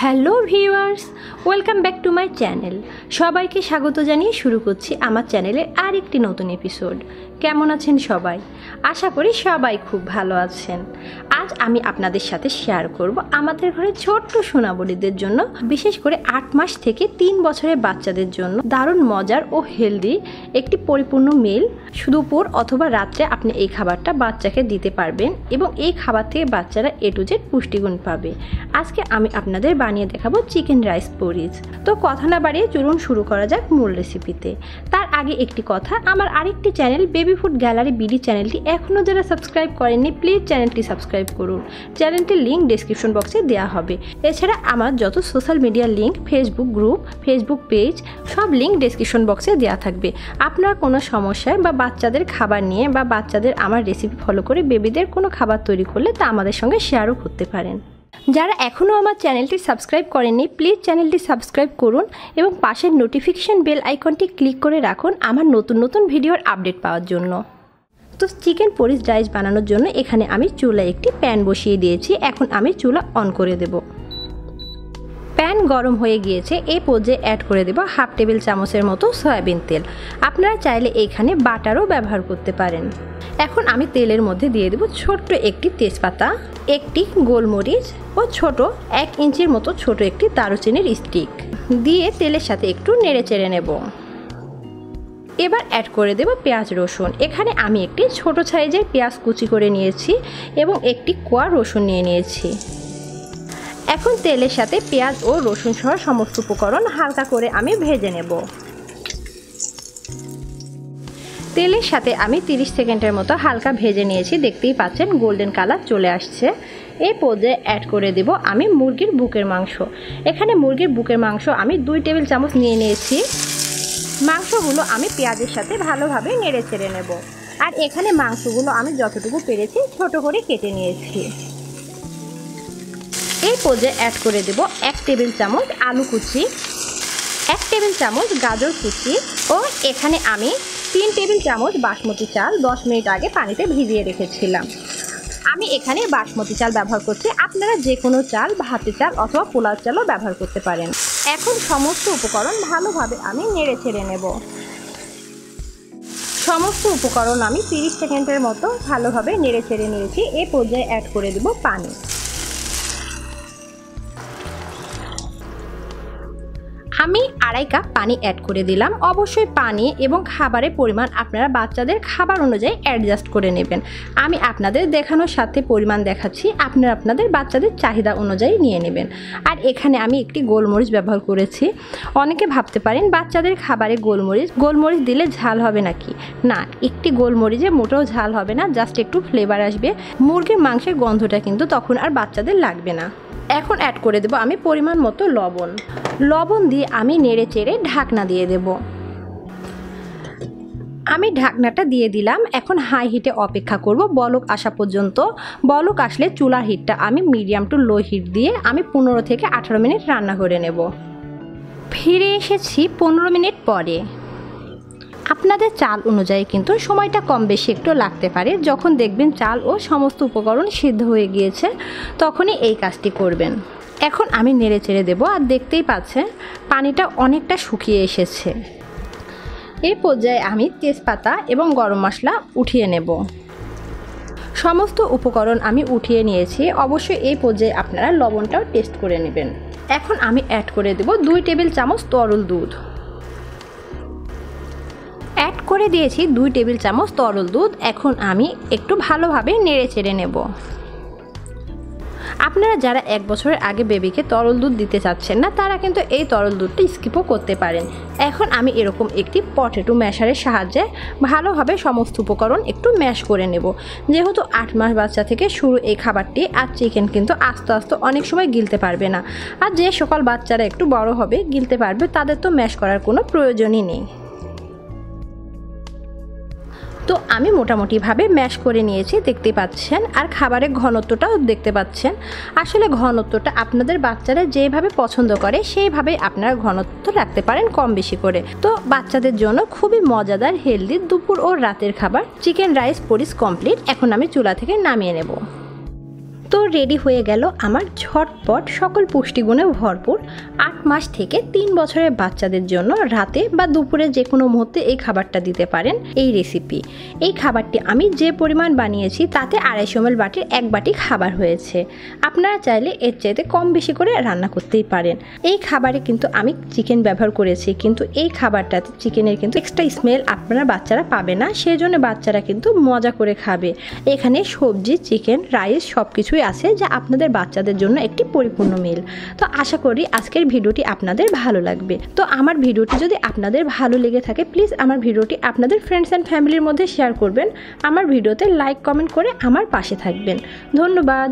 Hello viewers, welcome back to my channel. সবাইকে স্বাগত জানিয়ে শুরু করছি আমার চ্যানেলের আরেকটি নতুন এপিসোড। কেমন আছেন সবাই? আশা করি সবাই খুব ভালো আছেন। আজ আমি আপনাদের সাথে শেয়ার করব আমাদের ঘরে ছোট্ট সোনাবড়িদের জন্য, বিশেষ করে 8 মাস থেকে 3 বছরের বাচ্চাদের জন্য দারুণ মজার ও হেলদি একটি পরিপূর্ণ মিল। দুপুর অথবা রাত্রে আপনি এই খাবারটা বাচ্চাকে দিতে পারবেন এবং এই খাবার থেকে বাচ্চারা A to Z পুষ্টিগুণ পাবে। আজকে আমি আপনাদের বানিয়ে দেখাবো চিকেন রাইস পরিজ। তো কথা না বাড়িয়ে চলুন শুরু করা যাক মূল রেসিপিতে। তার আগে একটি কথা, আমার আরেকটি channel baby food gallery BD চ্যানেলটি এখনও যারা সাবস্ক্রাইব করেননি প্লিজ চ্যানেলটি সাবস্ক্রাইব করুন। চ্যানেলটির লিঙ্ক ডেসক্রিপশন বক্সে দেওয়া হবে। এছাড়া আমার যত social media link, Facebook group, Facebook page, সব লিঙ্ক ডেসক্রিপশন বক্সে দেওয়া থাকবে। আপনার কোনো সমস্যায় বা বাচ্চাদের খাবার নিয়ে বা বাচ্চাদের আমার রেসিপি ফলো করে বেবিদের কোনো খাবার তৈরি করলে তা আমাদের সঙ্গে শেয়ারও করতে পারেন। যারা এখনও আমার চ্যানেলটি সাবস্ক্রাইব করেননি প্লিজ চ্যানেলটি সাবস্ক্রাইব করুন এবং পাশের নোটিফিকেশন বেল আইকনটি ক্লিক করে রাখুন আমার নতুন নতুন ভিডিওর আপডেট পাওয়ার জন্য। তো চিকেন পরিজ রাইস বানানোর জন্য এখানে আমি চুলায় একটি প্যান বসিয়ে দিয়েছি। এখন আমি চুলা অন করে দেব। প্যান গরম হয়ে গিয়েছে। এই পর্যায়ে অ্যাড করে দেব 1/2 টেবিল চামচের মতো সয়াবিন তেল। আপনারা চাইলে এইখানে বাটারও ব্যবহার করতে পারেন। এখন আমি তেলের মধ্যে দিয়ে দেব ছোট্ট একটি তেজপাতা, একটি গোলমরিচ ও ছোট 1 ইঞ্চির মতো ছোট একটি দারুচিনির স্টিক দিয়ে তেলের সাথে একটু নেড়ে চেড়ে নেব। এবার অ্যাড করে দেব পেঁয়াজ রসুন। এখানে আমি একটি ছোট সাইজের পেঁয়াজ কুচি করে নিয়েছি এবং একটি কোয়া রসুন নিয়ে নিয়েছি। এখন তেলের সাথে পেঁয়াজ ও রসুন সহ সমস্ত উপকরণ হালকা করে আমি ভেজে নেব। তেলের সাথে আমি 30 সেকেন্ডের মতো হালকা ভেজে নিয়েছি। দেখতেই পাচ্ছেন গোল্ডেন কালার চলে আসছে। এই পর্যায়ে অ্যাড করে দেব আমি মুরগির বুকের মাংস। এখানে মুরগির বুকের মাংস আমি 2 টেবিল চামচ নিয়ে নিয়েছি। মাংসগুলো আমি পেঁয়াজের সাথে ভালোভাবে নেড়ে চেড়ে নেব। আর এখানে মাংসগুলো আমি যতটুকু পেরেছি ছোট করে কেটে নিয়েছি। এই পর্যায়ে অ্যাড করে দেব 1 টেবিল চামচ আলু কুচি, 1 টেবিল চামচ গাজর কুচি ও এখানে আমি 3 টেবিল চামচ বাসমতি চাল 10 মিনিট আগে পানিতে ভিজিয়ে রেখেছিলাম। আমি এখানে বাসমতি চাল ব্যবহার করছি। আপনারা যে কোনো চাল, ভাতের চাল অথবা পোলাও চালও ব্যবহার করতে পারেন। এখন সমস্ত উপকরণ ভালোভাবে আমি নেড়ে ছেড়ে নেব। সমস্ত উপকরণ আমি 30 সেকেন্ডের মতো ভালোভাবে নেড়ে ছেড়ে নিয়েছি। এই পর্যায়ে অ্যাড করে দেব পানি। আমি 2.5 কাপ পানি অ্যাড করে দিলাম। অবশ্যই পানি এবং খাবারের পরিমাণ আপনারা বাচ্চাদের খাবার অনুযায়ী অ্যাডজাস্ট করে নেবেন। আমি আপনাদের দেখানোর সাথে পরিমাণ দেখাচ্ছি, আপনারা আপনাদের বাচ্চাদের চাহিদা অনুযায়ী নিয়ে নেবেন। আর এখানে আমি একটি গোলমরিচ ব্যবহার করেছি। অনেকে ভাবতে পারেন বাচ্চাদের খাবারে গোলমরিচ দিলে ঝাল হবে নাকি? না, একটি গোলমরিচে মোটেও ঝাল হবে না, জাস্ট একটু ফ্লেভার আসবে। মুরগির মাংসের গন্ধটা কিন্তু তখন আর বাচ্চাদের লাগবে না। এখন অ্যাড করে দেব আমি পরিমাণ মতো লবণ দিয়ে আমি নেড়ে চেড়ে ঢাকনা দিয়ে দেব। আমি ঢাকনাটা দিয়ে দিলাম। এখন হাই হিটে অপেক্ষা করব বলক আসা পর্যন্ত। বলক আসলে চুলার হিটটা আমি মিডিয়াম টু লো হিট দিয়ে আমি 15 থেকে 18 মিনিট রান্না করে নেব। ফিরে এসেছি 15 মিনিট পরে। আপনাদের চাল অনুযায়ী কিন্তু সময়টা কম বেশি একটু লাগতে পারে। যখন দেখবেন চাল ও সমস্ত উপকরণ সিদ্ধ হয়ে গিয়েছে তখনই এই কাজটি করবেন। এখন আমি নেড়ে চেড়ে দেবো। আর দেখতেই পাচ্ছেন পানিটা অনেকটা শুকিয়ে এসেছে। এই পর্যায়ে আমি তেজপাতা এবং গরম মশলা উঠিয়ে নেব। সমস্ত উপকরণ আমি উঠিয়ে নিয়েছি। অবশ্যই এই পর্যায়ে আপনারা লবণটাও টেস্ট করে নেবেন। এখন আমি অ্যাড করে দেব 2 টেবিল চামচ তরল দুধ। অ্যাড করে দিয়েছি 2 টেবিল চামচ তরল দুধ। এখন আমি একটু ভালোভাবে নেড়ে চেড়ে নেব। আপনারা যারা 1 বছরের আগে বেবিকে তরল দুধ দিতে চাচ্ছেন না তারা কিন্তু এই তরল দুধটা স্কিপও করতে পারেন। এখন আমি এরকম একটি পটেটো ম্যাশারের সাহায্যে ভালোভাবে সমস্ত উপকরণ একটু ম্যাশ করে নেব। যেহেতু 8 মাস বাচ্চা থেকে শুরু এই খাবারটি, আর চিকেন কিন্তু আস্তে আস্তে অনেক সময় গিলতে পারবে না। আর যে সকল বাচ্চারা একটু বড় হবে গিলতে পারবে তাদের তো ম্যাশ করার কোনো প্রয়োজনই নেই। তো আমি মোটামুটিভাবে ম্যাশ করে নিয়েছি, দেখতে পাচ্ছেন। আর খাবারের ঘনত্বটাও দেখতে পাচ্ছেন। আসলে ঘনত্বটা আপনাদের বাচ্চারা যেভাবে পছন্দ করে সেইভাবেই আপনারা ঘনত্ব রাখতে পারেন কম বেশি করে। তো বাচ্চাদের জন্য খুবই মজাদার হেলদি দুপুর ও রাতের খাবার চিকেন রাইস পরিজ কমপ্লিট। এখন আমি চুলা থেকে নামিয়ে নেব। তো রেডি হয়ে গেল আমার ঝটপট সকল পুষ্টিগুণে ভরপুর 8 মাস থেকে 3 বছরের বাচ্চাদের জন্য রাতে বা দুপুরে যে কোনো মুহূর্তে এই খাবারটা দিতে পারেন এই রেসিপি। এই খাবারটি আমি যে পরিমাণ বানিয়েছি তাতে 250 ml বাটির 1 বাটি খাবার হয়েছে। আপনারা চাইলে এর চাইতে কম বেশি করে রান্না করতেই পারেন। এই খাবারে কিন্তু আমি চিকেন ব্যবহার করেছি, কিন্তু এই খাবারটাতে চিকেনের কিন্তু এক্সট্রা স্মেল আপনারা বাচ্চারা পাবে না, সেই জন্য বাচ্চারা কিন্তু মজা করে খাবে। এখানে সবজি, চিকেন, রাইস সব কিছুই আছে যা আপনাদের বাচ্চাদের জন্য একটি পরিপূর্ণ মিল। তো আশা করি আজকের ভিডিওটি আপনাদের ভালো লাগবে। তো আমার ভিডিওটি যদি আপনাদের ভালো লেগে থাকে প্লিজ আমার ভিডিওটি আপনাদের ফ্রেন্ডস অ্যান্ড ফ্যামিলির মধ্যে শেয়ার করবেন। আমার ভিডিওতে লাইক কমেন্ট করে আমার পাশে থাকবেন। ধন্যবাদ।